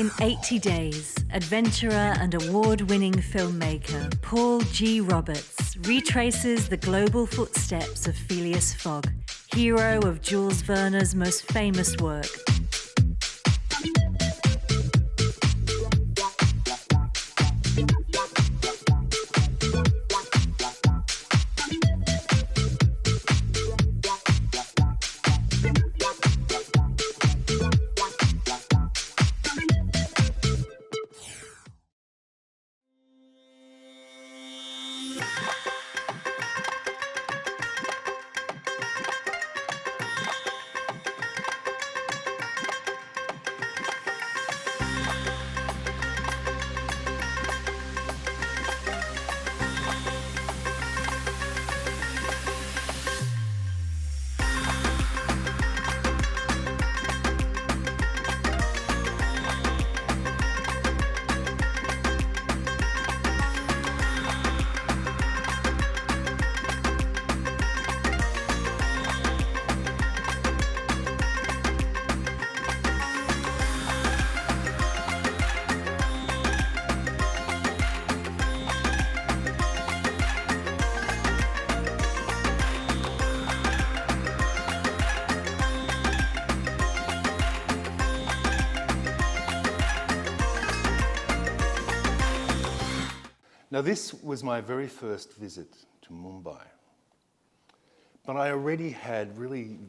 In 80 Days, adventurer and award-winning filmmaker Paul G. Roberts retraces the global footsteps of Phileas Fogg, hero of Jules Verne's most famous work. Now, this was my very first visit to Mumbai, but I already had really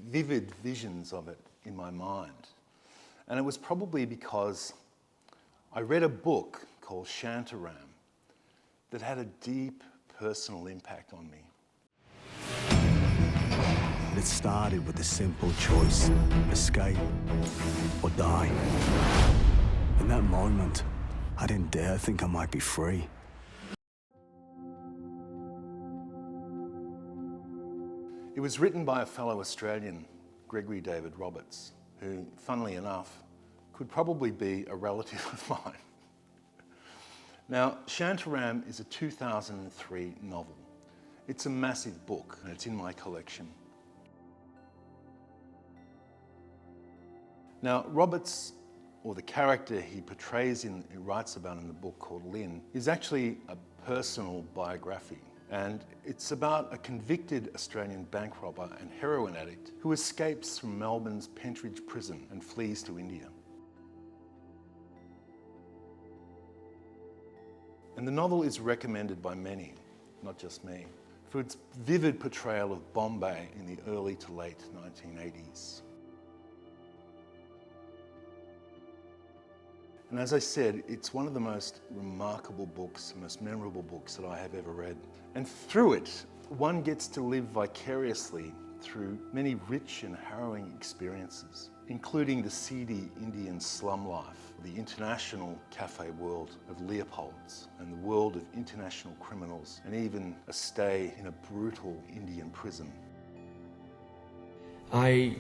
vivid visions of it in my mind. And it was probably because I read a book called Shantaram that had a deep personal impact on me. It started with a simple choice: escape or die. In that moment, I didn't dare think I might be free. It was written by a fellow Australian, Gregory David Roberts, who, funnily enough, could probably be a relative of mine. Now, Shantaram is a 2003 novel. It's a massive book, and it's in my collection. Now, Roberts, or the character he portrays he writes about in the book called Lynn, is actually a personal biography. And it's about a convicted Australian bank robber and heroin addict who escapes from Melbourne's Pentridge prison and flees to India. And the novel is recommended by many, not just me, for its vivid portrayal of Bombay in the early to late 1980s. And as I said, it's one of the most remarkable books, most memorable books that I have ever read. And through it, one gets to live vicariously through many rich and harrowing experiences, including the seedy Indian slum life, the international cafe world of Leopold's, and the world of international criminals, and even a stay in a brutal Indian prison. I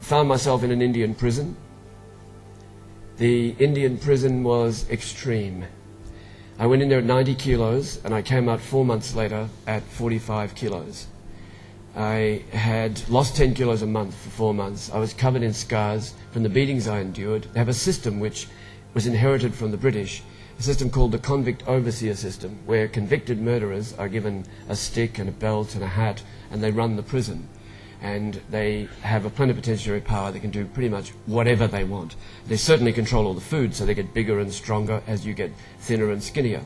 found myself in an Indian prison. The Indian prison was extreme. I went in there at 90 kilos and I came out 4 months later at 45 kilos. I had lost 10 kilos a month for 4 months. I was covered in scars from the beatings I endured. They have a system which was inherited from the British, a system called the convict overseer system, where convicted murderers are given a stick and a belt and a hat and they run the prison. And they have a plenipotentiary power that can do pretty much whatever they want. They certainly control all the food, so they get bigger and stronger as you get thinner and skinnier.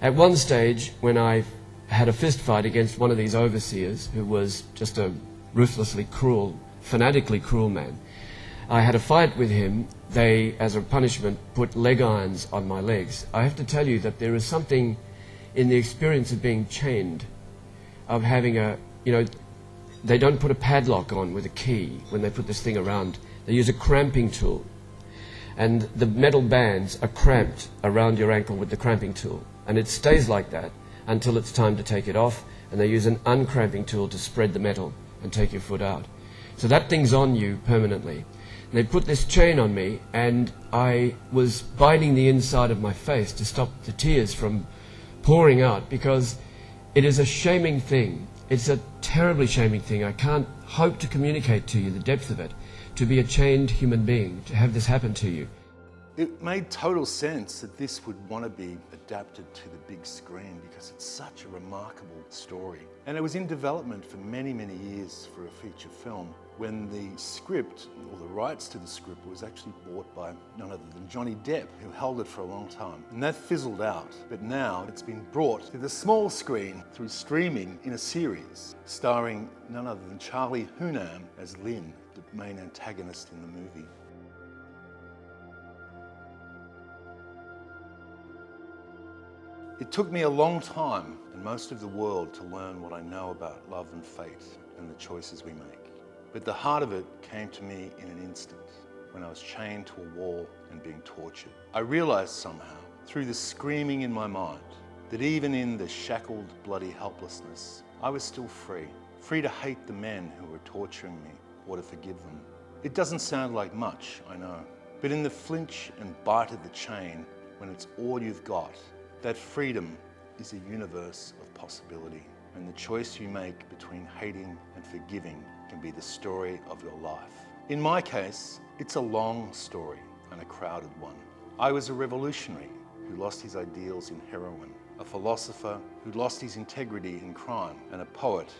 At one stage, when I had a fist fight against one of these overseers, who was just a ruthlessly cruel, fanatically cruel man, I had a fight with him. They, as a punishment, put leg irons on my legs. I have to tell you that there is something in the experience of being chained, of having a, they don't put a padlock on with a key when they put this thing around. They use a cramping tool. And the metal bands are cramped around your ankle with the cramping tool. And it stays like that until it's time to take it off. And they use an uncramping tool to spread the metal and take your foot out. So that thing's on you permanently. And they put this chain on me, and I was biting the inside of my face to stop the tears from pouring out, because it is a shaming thing. It's a terribly shaming thing. I can't hope to communicate to you the depth of it, to be a chained human being, to have this happen to you. It made total sense that this would want to be adapted to the big screen because it's such a remarkable story. And it was in development for many, many years for a feature film when the script, or the rights to the script, was actually bought by none other than Johnny Depp, who held it for a long time. And that fizzled out. But now it's been brought to the small screen through streaming in a series, starring none other than Charlie Hunnam as Lynn, the main antagonist in the movie. It took me a long time and most of the world to learn what I know about love and fate and the choices we make. But the heart of it came to me in an instant when I was chained to a wall and being tortured. I realized somehow, through the screaming in my mind, that even in the shackled, bloody helplessness, I was still free. Free to hate the men who were torturing me or to forgive them. It doesn't sound like much, I know. But in the flinch and bite of the chain, when it's all you've got, that freedom is a universe of possibility, and the choice you make between hating and forgiving can be the story of your life. In my case, it's a long story and a crowded one. I was a revolutionary who lost his ideals in heroin, a philosopher who lost his integrity in crime, and a poet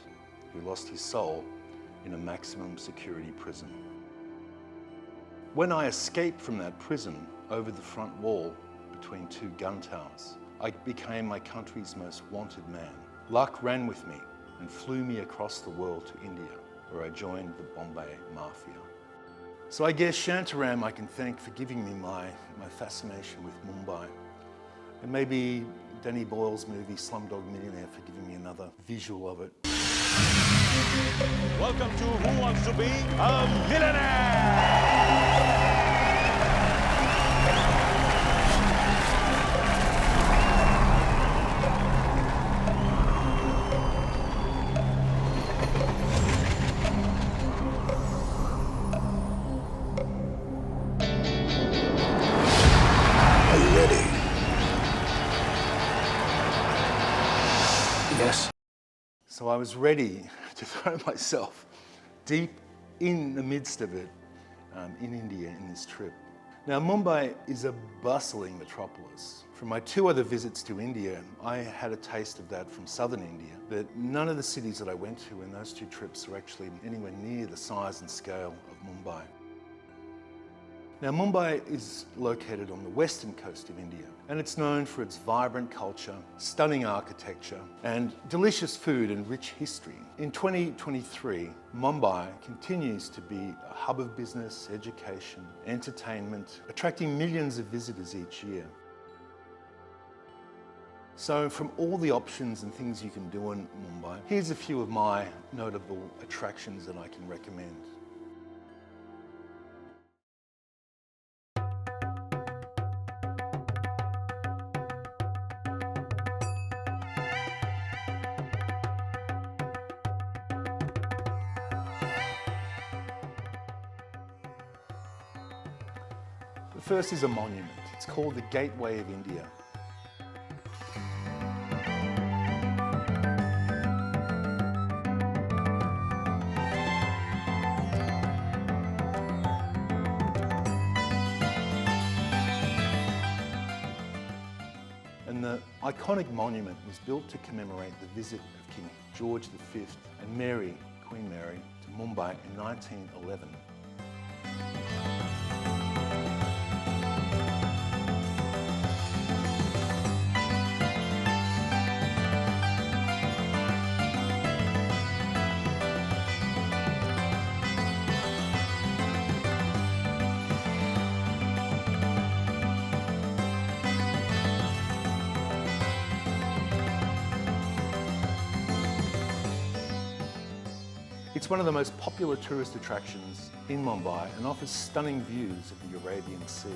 who lost his soul in a maximum security prison. When I escaped from that prison over the front wall between two gun towers, I became my country's most wanted man. Luck ran with me and flew me across the world to India, where I joined the Bombay Mafia. So I guess Shantaram I can thank for giving me my fascination with Mumbai. And maybe Danny Boyle's movie Slumdog Millionaire for giving me another visual of it. Welcome to Who Wants to Be a Millionaire? Yes. So I was ready to throw myself deep in the midst of it in India in this trip. Now, Mumbai is a bustling metropolis. From my two other visits to India, I had a taste of that from southern India, but none of the cities that I went to in those two trips are actually anywhere near the size and scale of Mumbai. Now, Mumbai is located on the western coast of India, and it's known for its vibrant culture, stunning architecture, and delicious food and rich history. In 2023, Mumbai continues to be a hub of business, education, entertainment, attracting millions of visitors each year. So from all the options and things you can do in Mumbai, here's a few of my notable attractions that I can recommend. The first is a monument. It's called the Gateway of India. And the iconic monument was built to commemorate the visit of King George V and Mary, Queen Mary, to Mumbai in 1911. It's one of the most popular tourist attractions in Mumbai and offers stunning views of the Arabian Sea.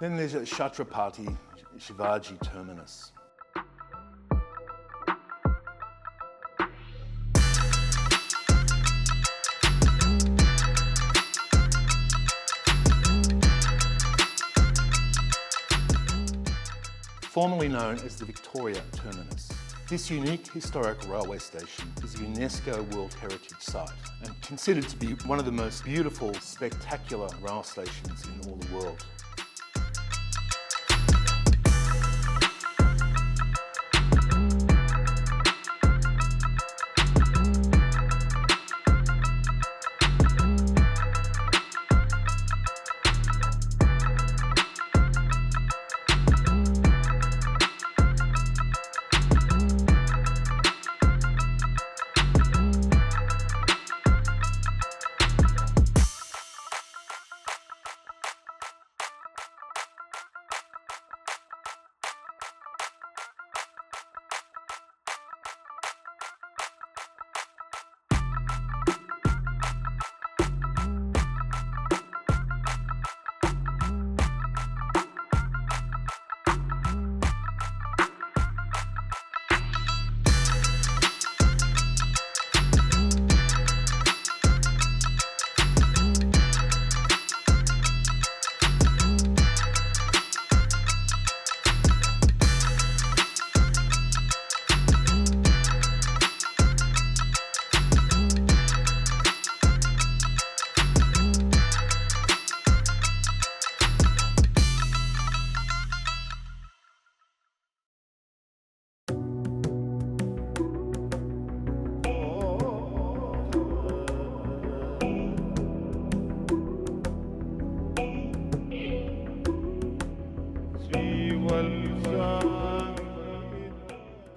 Then there's Chhatrapati Shivaji Terminus. Formerly known as the Victoria Terminus. This unique historic railway station is a UNESCO World Heritage Site and considered to be one of the most beautiful, spectacular rail stations in all the world.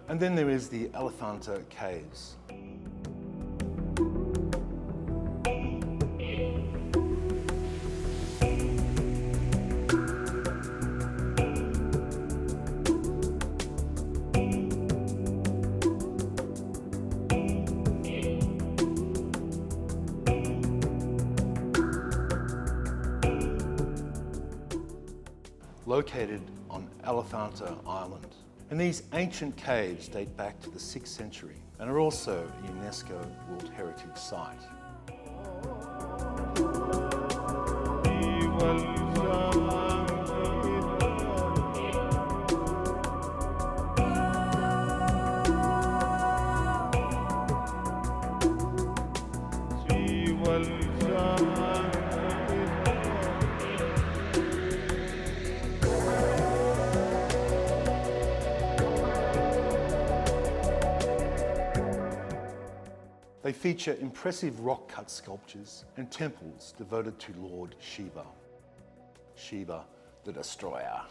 And then there is the Elephanta Caves. Located on Elephanta Island. And these ancient caves date back to the 6th century and are also a UNESCO World Heritage Site. They feature impressive rock-cut sculptures and temples devoted to Lord Shiva. Shiva, the Destroyer.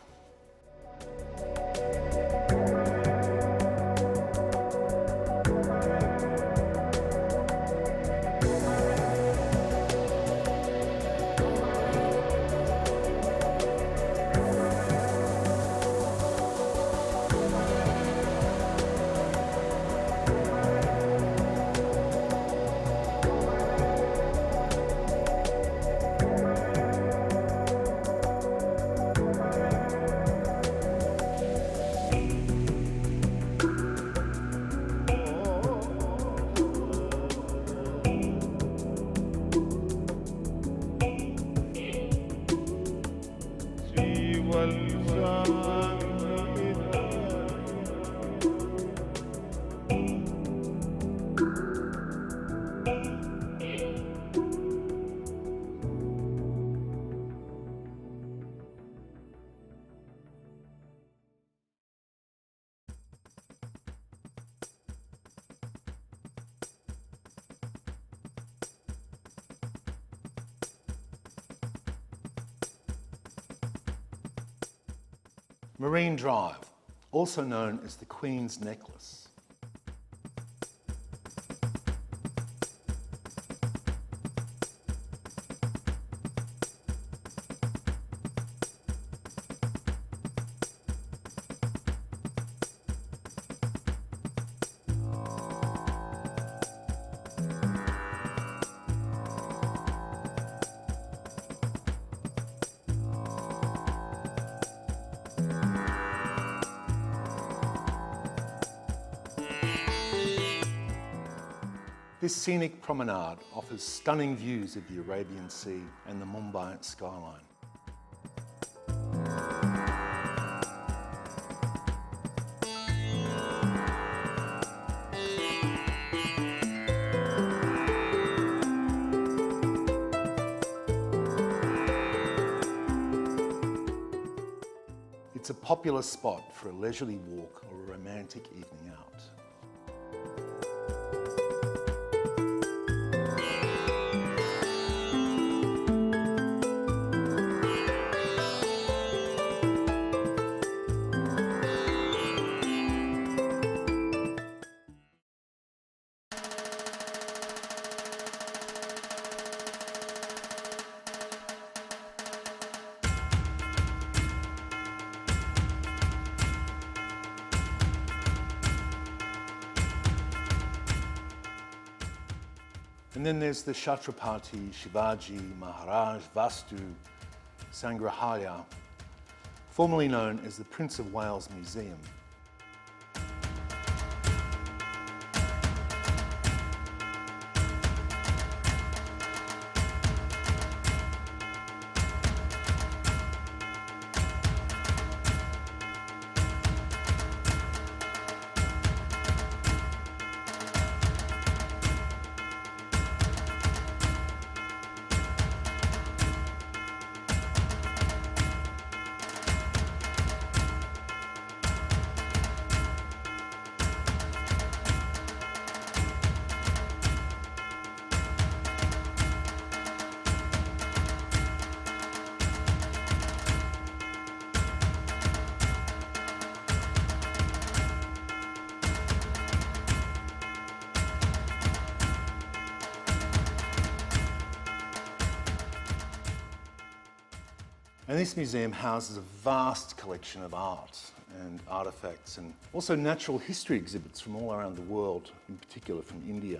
Marine Drive, also known as the Queen's Necklace. This scenic promenade offers stunning views of the Arabian Sea and the Mumbai skyline. It's a popular spot for a leisurely walk or a romantic evening out. And then there's the Chhatrapati Shivaji Maharaj Vastu Sangrahalaya, formerly known as the Prince of Wales Museum. And this museum houses a vast collection of art and artefacts and also natural history exhibits from all around the world, in particular from India.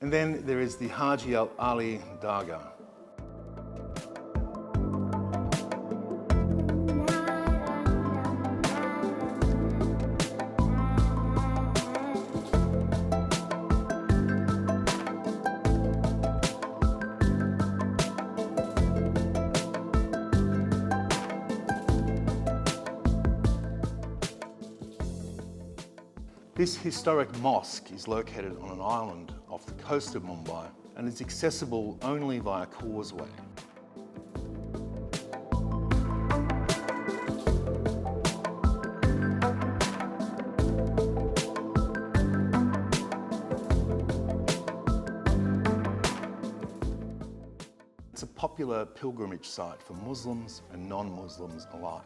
And then there is the Haji Ali Dargah. This historic mosque is located on an island off the coast of Mumbai and is accessible only via causeway. It's a popular pilgrimage site for Muslims and non-Muslims alike.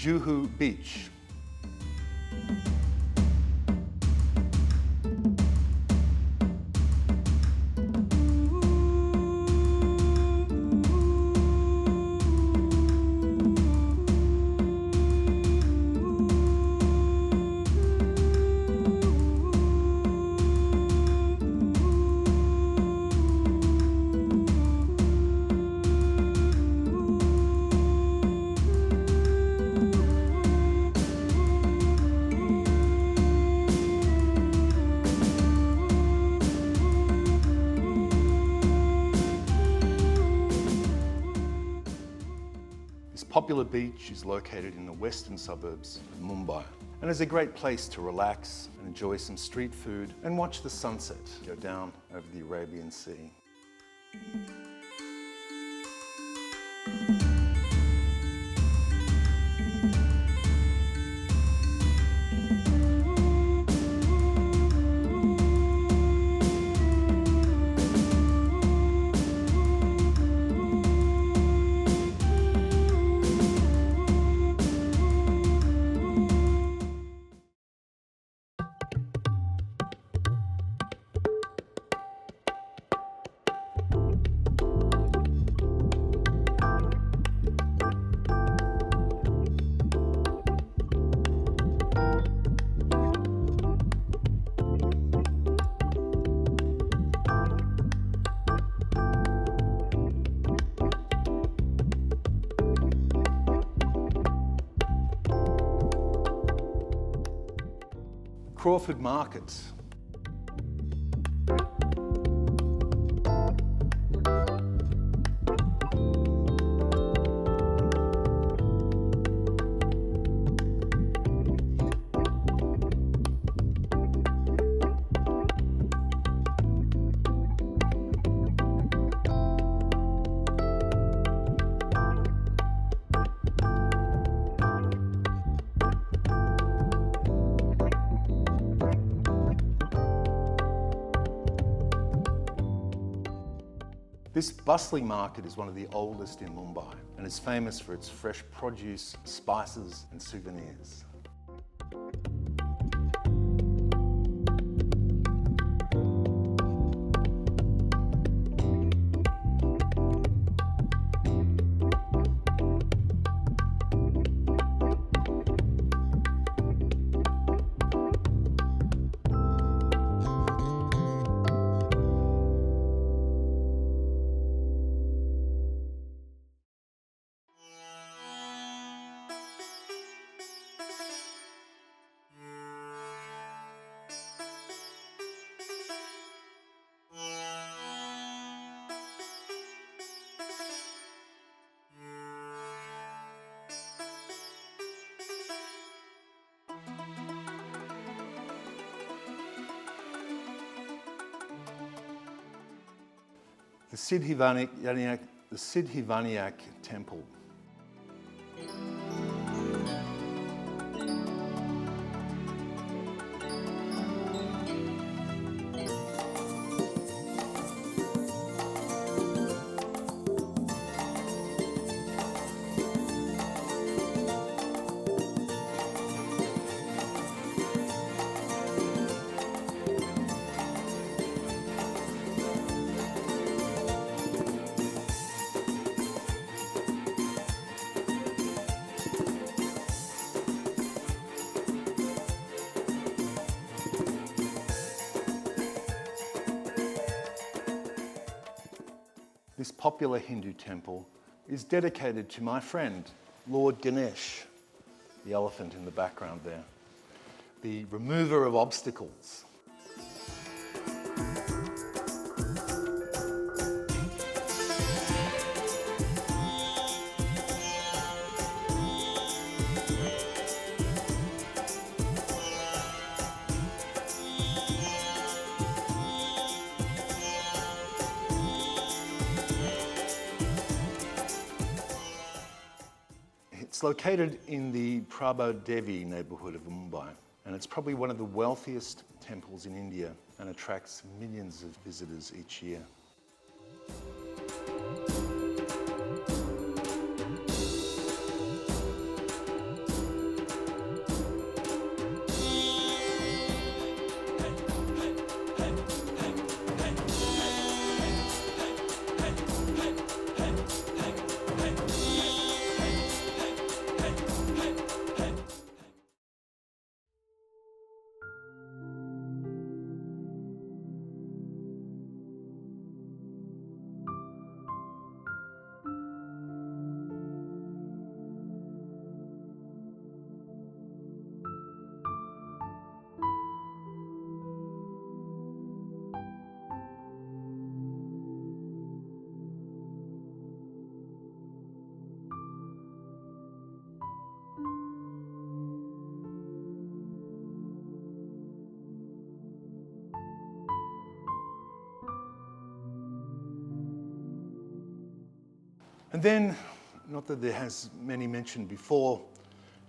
Juhu Beach. This popular beach is located in the western suburbs of Mumbai and is a great place to relax and enjoy some street food and watch the sunset go down over the Arabian Sea. Crawford Market. This bustling market is one of the oldest in Mumbai and is famous for its fresh produce, spices and souvenirs. The Siddhivinayak Temple. This popular Hindu temple is dedicated to my friend, Lord Ganesh, the elephant in the background there, the remover of obstacles. It's located in the Prabha Devi neighbourhood of Mumbai, and it's probably one of the wealthiest temples in India and attracts millions of visitors each year. And then, not that there has many mentioned before,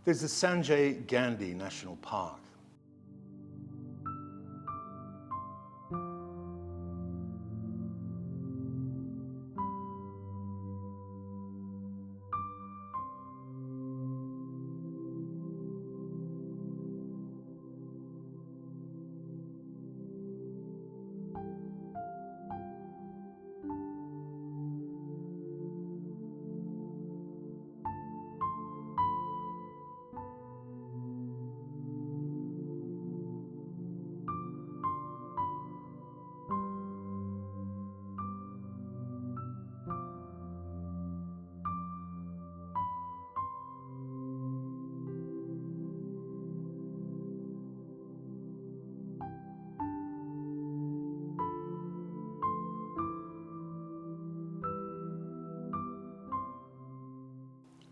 there's the Sanjay Gandhi National Park.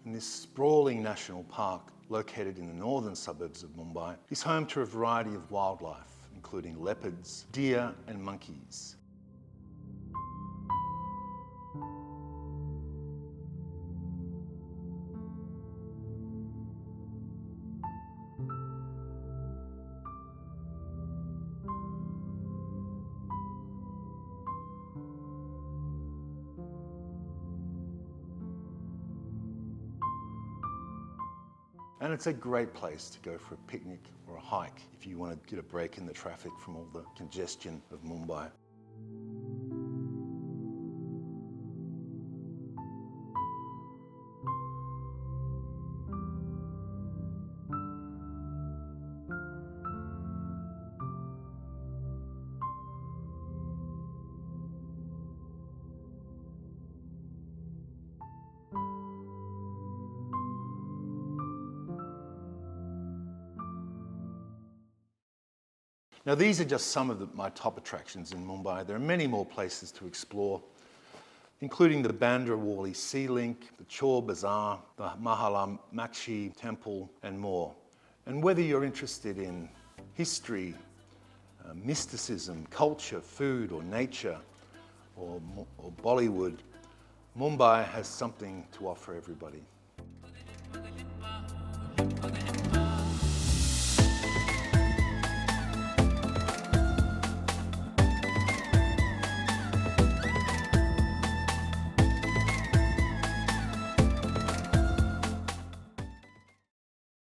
And this sprawling national park, located in the northern suburbs of Mumbai, is home to a variety of wildlife, including leopards, deer and monkeys. And it's a great place to go for a picnic or a hike if you want to get a break in the traffic from all the congestion of Mumbai. Now, these are just some of my top attractions in Mumbai. There are many more places to explore, including the Bandra Worli Sea Link, the Chor Bazaar, the Mahalamakshi Temple, and more. And whether you're interested in history, mysticism, culture, food, or nature, or Bollywood, Mumbai has something to offer everybody.